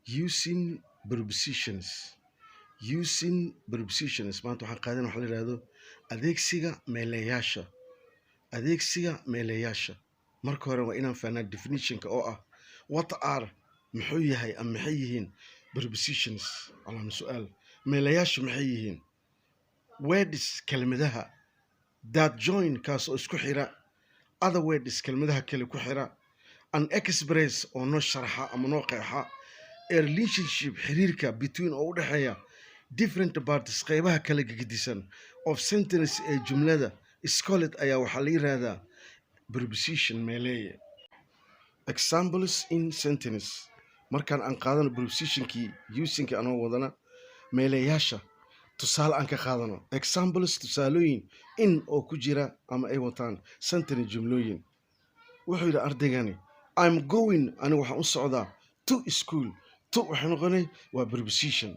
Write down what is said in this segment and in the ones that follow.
using prepositions. Using prepositions maanta waxaan qaadan waxa la yiraahdo adeegsiga meelayaasha. Adeegsiga meelayaasha marka hore waa inaan fahnaa definitionka oo ah what are muxuu yahay ama maxay yihiin prepositions. Alaam su'aal meelayaasha maxay yihiin words kelmadaha that join kaas oo isku xira other words kelmadaha kale ku xira an express oo noo sharaxa ama noo qeexa a relationship xiriirka between oo u dhaxeeya different parts qaybaha kala gedisan of sentence ee jumlada iskoolid ayaa waxaa la yiraahdaa preposition meeleeye. Examples in sentence markaan aan qaadano prepositionkii usingkii anoo wadana meeleyaasha tusaale aan ka qaadano examples tusaalooyin in oo ku jira ama ay wataan sentence jumlooyin. wuxuu yidhi ardaygani I'm going anigu waxaan u socdaa to school. To waxay noqonay waa preposition.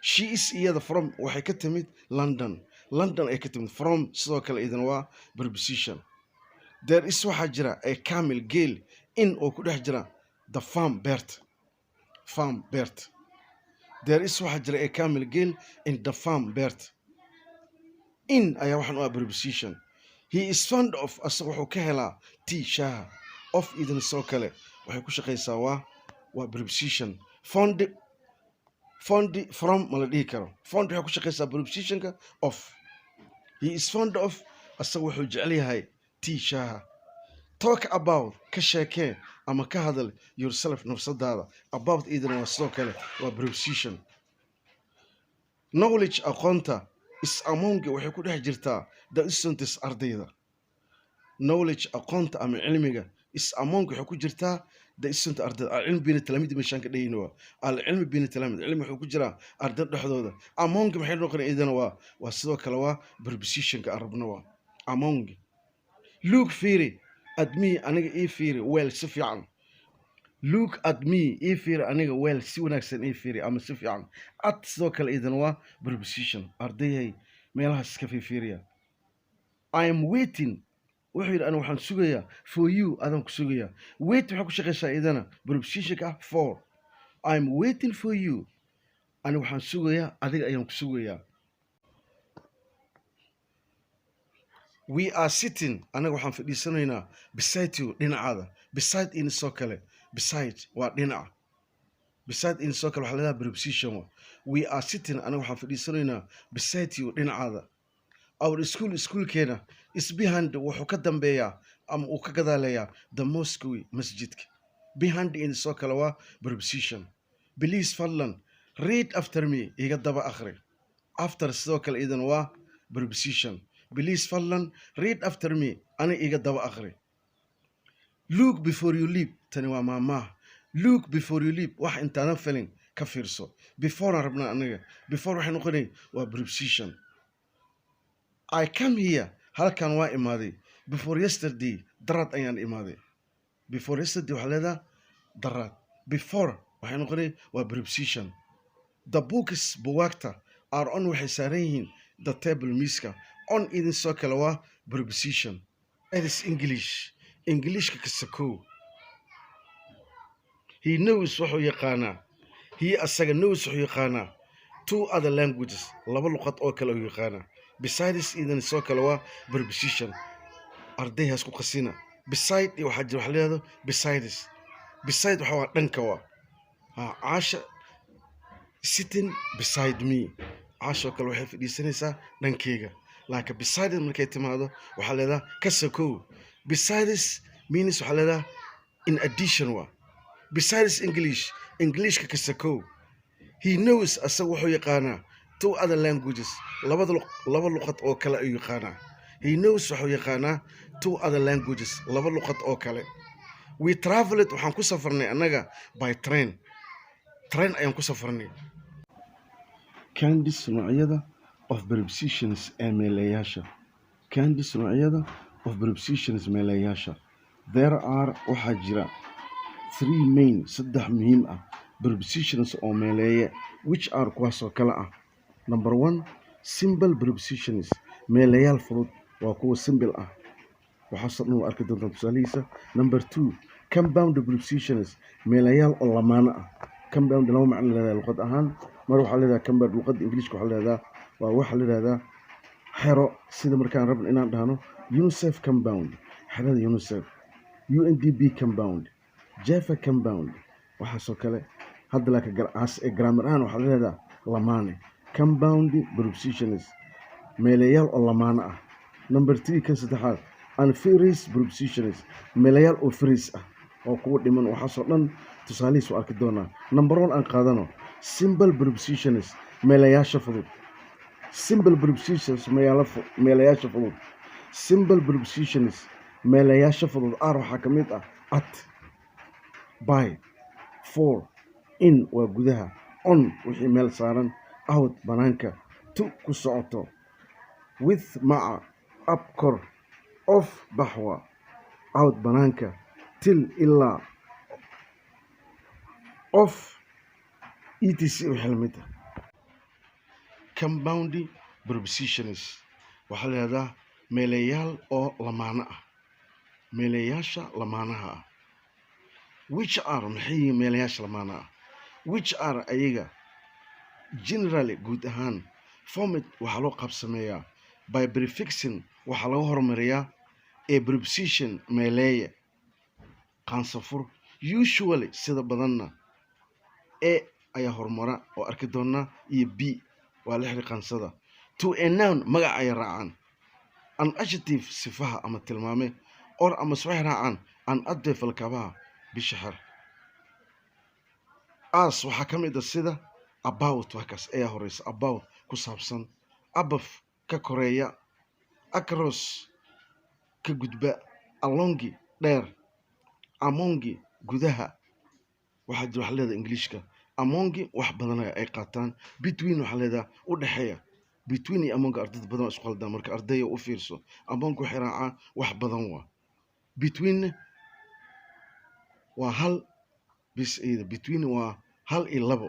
She is iyada from waxay ka timid London. London ay ka timid from sidoo kale idan waa preposition. There is waxaa jira a camel geel in oo ku dhex jira the farm beert. Farm beert. There is waxaa jira a camel geel in the farm beert. In ayaa waxaan u ah preposition. He is fond of asaga wuxuu ka helaa tea shaaha. Of idan soo kale waxay ku shaqaysaa waa preposition. Fond from ma la dhihi karo. Fond waxay ku shaqaysaa prepositionka of. He is fond of asaga wuxuu jecel yahay tea shaaha. Talk about ka sheekee ama ka hadal yourself nafsadaada. About idan waa sidoo kale waa preposition. Knowledge aqoonta is among waxay ku dhex jirtaa the students ardayda. Knowledge aqoonta ama cilmiga is among waxay ku jirtaa the students ardayda. Cilmi bayna talaamid meeshaan ka dhigayno al cilmi bayna talaamid cilmi wuxuu ku jiraa ardayda dhexdooda. Among maxay noqonay idana waa sidoo kale waa prepositionka arabna waa among. Look fiiri at me aniga ii fiiri well si fiican. Look at me ii fiiri aniga well si wanaagsan ii fiiri ama si fiican. At sidoo kale idan waa preposition. Ardayay meelahaas iska fiiriya. I am waiting wuxuu yidhi aniga waxaan sugayaa for you adaan ku sugayaa. Wait waxay ku shaqaysaa idana prepositionka ah for. I am waiting for you aniga waxaan sugayaa adiga ayaan ku sugayaa. We are sitting anaga waxaan fadhiisanaynaa beside you dhinacaada. Beside in soo kale beside waa dhinaca. Beside in soo kale waxaa la yidhahdaa preposition waa. We are sitting anaga waxaan fadhiisanaynaa beside you dhinacaada. Our schoolkeena is behind wuxuu ka dambeeyaa ama uu ka gadaaleeyaa the mosque masjidka. Behind in soo kale waa preposition. Please fadlan read after me iga daba akhri. After sidoo kale idan waa preposition. Please fadlan read after me ani iga daba akhri. Look before you leap tani waa maamaha. Look before you leap wax intaanan filin ka fiirso. Before aan rabnaa aniga. Before waxay noqonay waa preposition. I come here halkan waa imaaday. Before yesterday daraad ayaan imaaday. Before yesterday waxaa leedahay daraad. Before waxay noqonay waa preposition. The books buwaagta are on waxay saaran yihiin the table miiska. On idin soo kale waa preposition. It is English. Englishka kasakow. He knows wuxuu yaqaanaa. He asaga knows wuxuu yaqaanaa two other languages laba luqad oo kale uu yaqaanaa. Besides idan soo kale waa preposition. Ardayhaas ku qasina. Beside waxaa jira waxa la yiraahdo besides. Beside waxa waa dhanka waa. Caasha sitting beside me. Caasha kale waxay fadhiisanaysaa dhankeyga. Laakiin beside markay timaado waxaa leedahay kasakow. Besides means waxaa leedahay in addition waa. Besides Englishka kasakow. He knows asaga wuxuu yaqaanaa two other languages laba luqad oo kale ayuu yaqaanaa. He knows wuxuu yaqaanaa two other languages laba luqad oo kale. We traveled waxaan ku safarnay annaga by train. Train ayaan ku safarnay. Candice noocyada of prepositions ee meelayaasha. Candice noocyada of prepositions meelayaasha. There are waxaa jira three main saddex muhiim ah prepositions oo meeleeye which are kuwaas oo kale ah. Number 1 simple prepositions meelayaal fudud waa kuwa simple ah. waxaasoo dhan arki doontaan tusaalihiisa. Number 2 compound prepositions meelayaal oo lamaana ah. compound laba macno leedahay luqad ahaan. Mar waxaa leedahay compound luqadda Ingiriiska waxaa leedahay waa waxa leedahay xero, sida markaan rabno inaan dhahno UNICEF compound, xerada UNICEF, UNDP compound, Jaffa compound, waxaasoo kale. hadda laakiin grammar ahaan waxaa leedahay lamaane, compound prepositions, meelayaal oo lamaane ah. Number 3 kan saddexaad, unphrased prepositions, meelayaal oo phrase ah oo kuwa dhiman. waxaasoo dhan tusaalihiis waa arki doonaa. Number 1 aan qaadano, simple prepositions, meelayaasha fudud. Simple prepositions, meelayaasha fudud. Simple prepositions, meelayaasha fudud. R waxaa ka mid ah at, by, for, in waa gudaha, on wixii meel saaran, out banaanka, to ku socoto, with maca, up kor, off baxwa, out banaanka, till ilaa, off etc wixii la mid ah. Compound prepositions waxaa la yidhahdaa meelayaal oo lamaana ah, meelayaasha lamaanaha ah. Which are maxay yihiin meelayaasha lamaana ah? Which are ayaga generally guud ahaan format waxaa loo qaabsameeyaa by prefixing, waxaa laga hormariyaa a preposition meeleeye qaansafur, usually sida badanna a ayaa hormara oo arki doonaa, iyo b waa la xiri qaansada. To a noun magac ay raacaan, an adjective sifaha ama tilmaame, or ama waxay raacaan an adjective falkabaha bisha xer. As waxaa ka mid ah sida about, waxkaas ayaa horeysa, about ku saabsan, above ka koreeya, across ka gudba, alongi dheer, amongi gudaha. waxaa jira waxa leedahay Ingiriiska amongi wax badan ay qaataan. Between waxaa leedahay u dhexeeya, between iyo among ardayda badan isku qaldaan, marka ardayga u fiirso. Among waxay raacaan wax badan waa, between waa hal bis iyada, between waa hal iyo labo.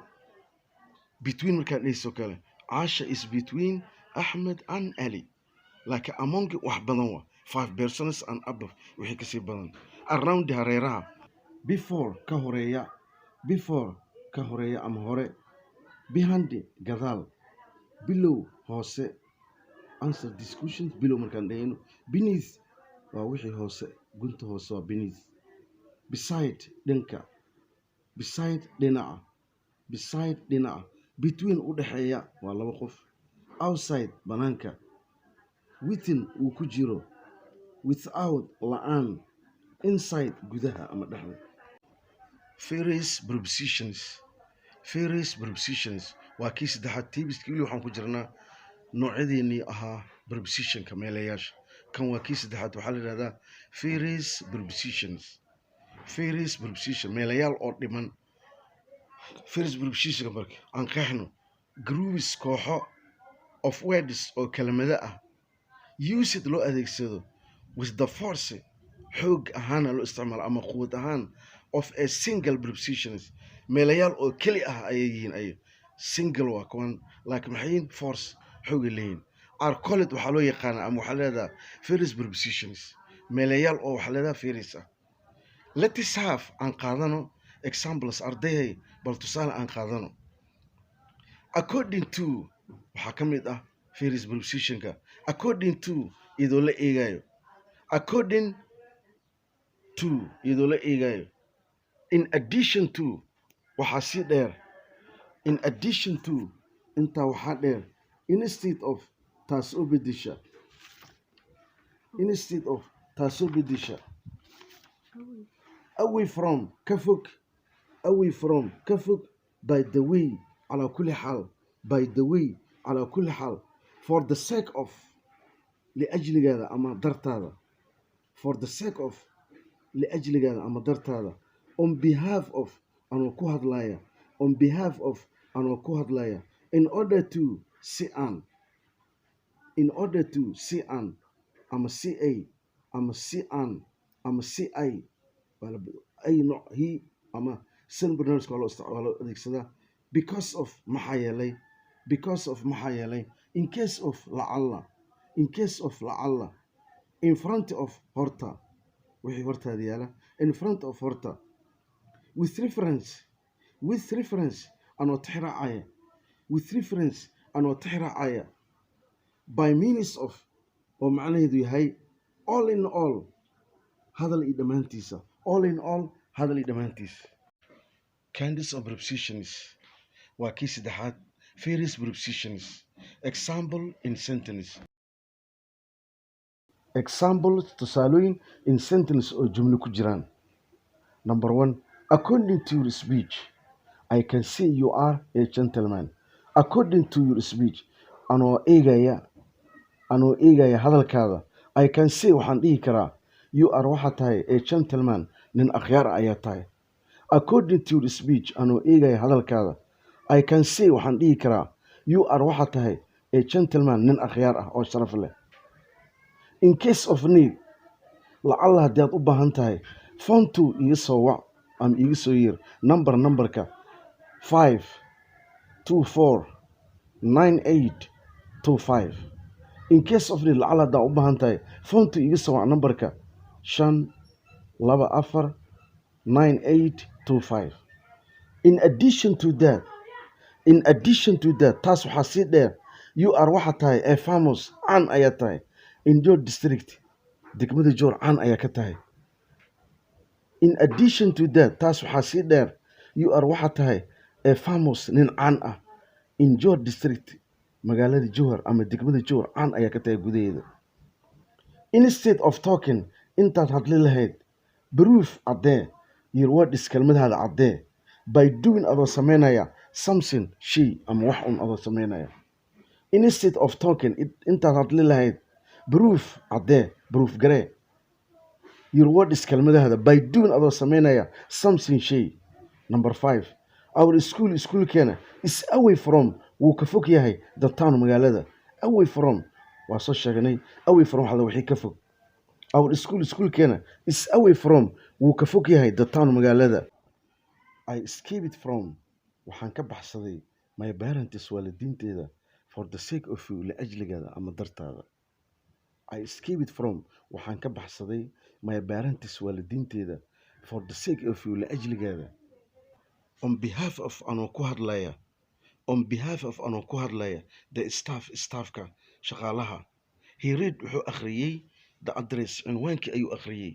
Between markaan dhehayso kale, Asha is between Ahmed and Ali, laakiin among wax badan waa 5 persons and above wixii kasii badan. Around hareeraha, before ka horeeya, before ka horeeya ama hore, behind gadaal, below hoose, answer discussions below markaan dhehayno, beneath waa wixii hoose, gunta hoose waa beneath, beside dhanka, beside dhinaca, beside dhinaca, between u dhexeeya waa laba qof, outside banaanka, within uu ku jiro, without la-aan, inside gudaha ama dhexda. Phrase prepositions, phrase prepositions waa kii saddexaad. tibiska weli waxaan ku jirnaa noocyadeenii ahaa prepositionka meelayaasha. kan waa kii saddexaad, waxaa la yidhahdaa phrase prepositions. Phrase preposition meelayaal oo dhiman. Phrase prepositionka marka aan qeexno, groups kooxo of words oo kelimado ah, used loo adeegsado with the force xoog ahaan loo isticmaalo ama quwad ahaan of a single prepositions, meelayaal oo keli ah ayay yihiin. ay single waa kuwan, laakiin maxay yihiin force, xoog ay leeyihiin. Are called waxaa loo yaqaanaa ama waxaa leedahay phrase prepositions, meelayaal oo waxaa leedahay phrase ah. Let's have aan qaadano examples ardayhay, bal tusaale aan qaadano. According to waxaa ka mid ah phrase prepositionka, according to iyadoo la eegayo, according to iyadoo la eegayo, in addition to waxaa sii dheer, in addition to intaa waxaa dheer, instead of taasoo bedesha, instead of taasoo bedesha, away from ka fog, away from ka fog, by the way calaa kulli xaal, by the way calaa kulli xaal, for the sake of liajligeeda ama dartaada, for the sake of liajligeeda ama dartaada, on behalf of anoo ku hadlaya, on behalf of anoo ku hadlaya, in order to si aan, in order to si aan, ama si ay, ama si aan, ama si ay, ay nooc he ama sin barnaamijka waa loo adeegsadaa. Because of maxaa yeelay, because of maxaa yeelay, in case of lacalla, in case of lacalla, in front of horta wixii hortaada yaala, in front of horta, with reference with reference anoo tixraacaya with reference anoo tixraacaya by means of oo macnaheedu yahay all in all hadal iyo dhammaantiisa all in all hadal iyo dhammaantiisa kinds of prepositions waa kii saddexaad various prepositions example in sentence example tusaalooyin in sentence oo jumlo ku jiraan number 1 according to your speech I can see you are a gentleman according to your speech anoo eegaya hadalkaada I can see waxaan dhihi karaa you are waxaa tahay a gentleman nin akhyaar ayaa tahay according to your speech anoo eegaya hadalkaada I can see waxaan dhihi karaa you are waxaa tahay a gentleman nin akhyaar ah oo sharaf leh in case of need lacalla haddii aad u baahan tahay phone to iga soo wac ama iga soo yeer numberka 5249825 in case of need lacalla haddii aad u baahan tahay phone to iga soo wac numberka 5249825 in addition to that taas waxaa sii dheer you are waxaa tahay a famous caan ayaa tahay in your district degmada joor caan ayaa ka tahay in addition to that taas waxaa sii dheer you are waxaa tahay a famous nin caan ah in your district magaalada jowhar ama degmada joor caan ayaa ka tahay gudaheeda instead of talking intaad hadli lahayd proof caddee your words kelmadaada caddee by doing adoo samaynaya something shay ama wax un adoo samaynaya instead of talking intaad hadli lahayd proof caddee proof garee your words kelmadaada by doing adoo samaynaya something shay number 5 our schoolkeena is away from wuu ka fog yahay the town magaalada away from waa soo sheegnay away from waxda wixii ka fog our schoolkeena is away from wuu ka fog yahay the town magaalada I escaped from waxaan ka baxsaday my parents waalidiinteeda for the sake of you liajligeeda ama dartaada I escaped from waxaan ka baxsaday my parents waalidiinteeda for the sake of you liajligeeda on behalf of anoo ku hadlaya the staffka shaqaalaha he read wuxuu akhriyey the address cinwaankii ayuu akhriyey